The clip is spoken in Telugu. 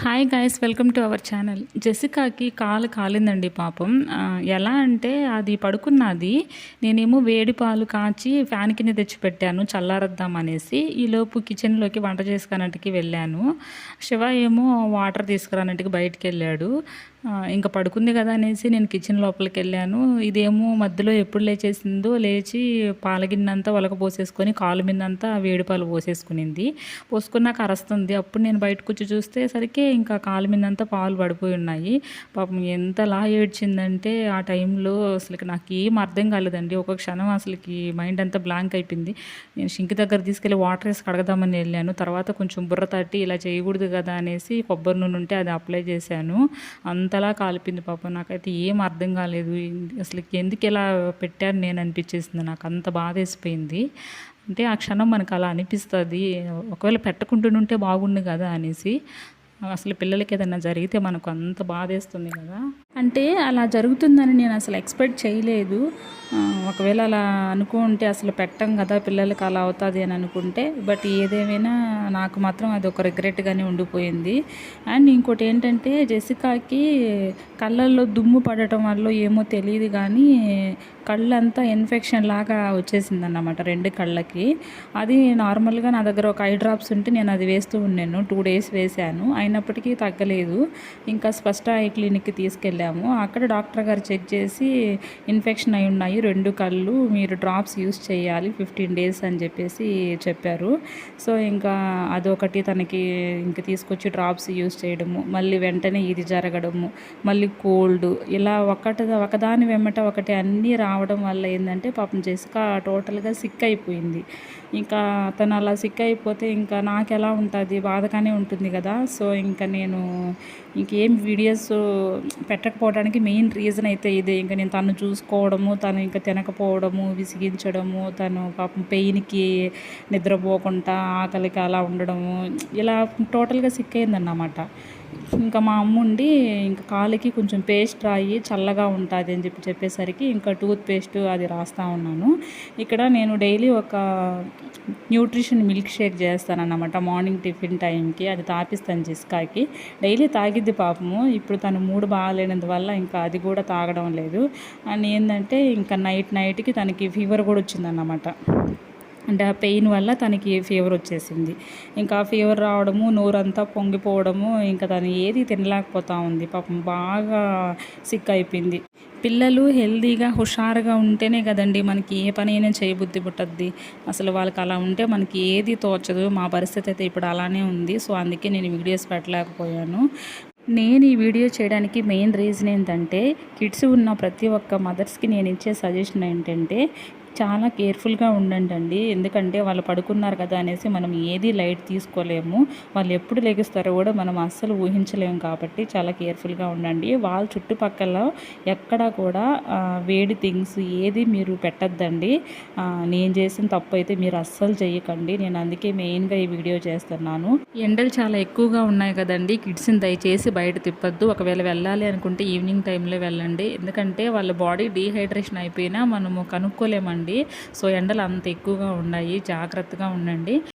Hi guys, welcome to our channel. జెసికాకి కాలు కాలిందండి పాపం. ఎలా అంటే అది పడుకున్నది. నేనేమో వేడి పాలు కాచి ఫ్యాన్ కింద తెచ్చిపెట్టాను చల్లారద్దాం అనేసి. ఈలోపు కిచెన్లోకి వంట చేసుకున్నట్టుకి వెళ్ళాను. శివ ఏమో వాటర్ తీసుకురానట్టుకి బయటికి వెళ్ళాడు. ఇంకా పడుకుంది కదా అనేసి నేను కిచెన్ లోపలికి వెళ్ళాను. ఇదేమో మధ్యలో ఎప్పుడు లేచేసిందో లేచి పాలగిన్నంతా ఒలక పోసేసుకొని కాలు మీదంతా వేడి పాలు పోసేసుకునింది. పోసుకున్నాక అరస్తుంది. అప్పుడు నేను బయటకు వచ్చి చూస్తే సరికి ఇంకా కాలు మీదంతా పాలు పడిపోయి ఉన్నాయి. పాపం ఎంతలా ఏడ్చిందంటే ఆ టైంలో అసలుకి నాకు ఏం అర్థం కాలేదండి. ఒక క్షణం అసలుకి మైండ్ అంతా బ్లాంక్ అయిపోయింది. నేను షింక్ దగ్గర తీసుకెళ్ళి వాటర్ వేసి కడగదామని వెళ్ళాను. తర్వాత కొంచెం బుర్ర తట్టి ఇలా చేయకూడదు కదా అనేసి కొబ్బరి నూనె ఉంటే అది అప్లై చేశాను. అంతలా కాలిపింది పాపం. నాకైతే ఏం అర్థం కాలేదు. అసలు ఎందుకు ఇలా పెట్టాను నేను అనిపించేసింది. నాకు అంత బాధ వేసిపోయింది. అంటే ఆ క్షణం మనకు అలా అనిపిస్తుంది, ఒకవేళ పెట్టకుంటుంటే బాగుండు కదా అనేసి. అసలు పిల్లలకి ఏదైనా జరిగితే మనకు అంత బాధేస్తుంది కదా. అంటే అలా జరుగుతుందని నేను అసలు ఎక్స్పెక్ట్ చేయలేదు. ఒకవేళ అలా అనుకుంటే అసలు పెట్టం కదా, పిల్లలకి అలా అవుతుంది అని అనుకుంటే. బట్ ఏదేమైనా నాకు మాత్రం అది ఒక రిగ్రెట్గానే ఉండిపోయింది. అండ్ ఇంకోటి ఏంటంటే జెసికాకి కళ్ళల్లో దుమ్ము పడటం వల్ల ఏమో తెలియదు కానీ కళ్ళంతా ఇన్ఫెక్షన్ లాగా వచ్చేసిందన్నమాట 2 కళ్ళకి. అది నార్మల్గా నా దగ్గర ఒక ఐ డ్రాప్స్ ఉంటే నేను అది వేస్తూ ఉన్నాను. 2 డేస్ వేశాను, అయినప్పటికీ తగ్గలేదు. ఇంకా ఫస్ట్ ఐ క్లినిక్కి తీసుకెళ్ళాము. అక్కడ డాక్టర్ గారు చెక్ చేసి ఇన్ఫెక్షన్ అయి ఉన్నాయి 2 కళ్ళు, మీరు డ్రాప్స్ యూస్ చేయాలి 15 డేస్ అని చెప్పేసి చెప్పారు. సో ఇంకా అదొకటి తనకి ఇంక తీసుకొచ్చి డ్రాప్స్ యూస్ చేయడము, మళ్ళీ వెంటనే ఇది జరగడము, మళ్ళీ కోల్డ్, ఇలా ఒకదాని వెంబట ఒకటి అన్నీ రావడం వల్ల ఏంటంటే పాపం జెసికా టోటల్గా సిక్ అయిపోయింది. ఇంకా తను అలా సిక్ అయిపోతే ఇంకా నాకు ఎలా ఉంటుంది, బాధగానే ఉంటుంది కదా. సో ఇంకా నేను ఇంకేం వీడియోస్ పెట్టకపోవడానికి మెయిన్ రీజన్ అయితే ఇదే. ఇంకా నేను తను చూసుకోవడము, తను ఇంకా తినకపోవడము, విసిగించడము, తను పాపం పెయిన్కి నిద్రపోకుండా ఆకలికి అలా ఉండడము, ఇలా టోటల్గా సిక్ అయిందన్నమాట. ఇంకా మా అమ్మ ఉండి ఇంకా కాలికి కొంచెం పేస్ట్ రాయి చల్లగా ఉంటుంది అని చెప్పేసరికి ఇంకా టూత్ పేస్ట్ అది రాస్తూ ఉన్నాను. ఇక్కడ నేను డైలీ ఒక న్యూట్రిషన్ మిల్క్ షేక్ చేస్తానన్నమాట మార్నింగ్ టిఫిన్ టైంకి. అది తాపిస్తాను జెసికాకి. డైలీ తాగిద్ది పాపము. ఇప్పుడు తను మూడు బాగాలేనందువల్ల ఇంకా అది కూడా తాగడం లేదు. అండ్ ఏంటంటే ఇంకా నైట్కి తనకి ఫీవర్ కూడా వచ్చిందన్నమాట. అంటే ఆ పెయిన్ వల్ల తనకి ఫీవర్ వచ్చేసింది. ఇంకా ఫీవర్ రావడము, నోరంతా పొంగిపోవడము, ఇంకా తను ఏది తినలేకపోతూ ఉంది. పాపం బాగా సిక్ అయిపోయింది. పిల్లలు హెల్తీగా హుషారుగా ఉంటేనే కదండి మనకి ఏ పని అయినా చేయబుద్ధి పుట్టద్ది. అసలు వాళ్ళకి అలా ఉంటే మనకి ఏది తోచదు. మా పరిస్థితి అయితే ఇప్పుడు అలానే ఉంది. సో అందుకే నేను వీడియోస్ పెట్టలేకపోయాను. నేను ఈ వీడియో చేయడానికి మెయిన్ రీజన్ ఏంటంటే కిడ్స్ ఉన్న ప్రతి ఒక్క మదర్స్కి నేను ఇచ్చే సజెషన్ ఏంటంటే చాలా కేర్ఫుల్గా ఉండండి. ఎందుకంటే వాళ్ళు పడుకున్నారు కదా అనేసి మనం ఏది లైట్ తీసుకోలేము. వాళ్ళు ఎప్పుడు లెగుస్తారో కూడా మనం అస్సలు ఊహించలేము. కాబట్టి చాలా కేర్ఫుల్గా ఉండండి. వాళ్ళ చుట్టుపక్కల ఎక్కడా కూడా వేడి థింగ్స్ ఏది మీరు పెట్టద్దండి. నేను చేసిన తప్పు అయితే మీరు అస్సలు చేయకండి. నేను అందుకే మెయిన్గా ఈ వీడియో చేస్తున్నాను. ఎండలు చాలా ఎక్కువగా ఉన్నాయి కదండి, కిడ్స్ని దయచేసి బయట తిప్పద్దు. ఒకవేళ వెళ్ళాలి అనుకుంటే ఈవినింగ్ టైంలో వెళ్ళండి. ఎందుకంటే వాళ్ళ బాడీ డీహైడ్రేషన్ అయిపోయినా మనము కనుక్కోలేమండి. సో ఎండలు అంత ఎక్కువగా ఉన్నాయి, జాగ్రత్తగా ఉండండి.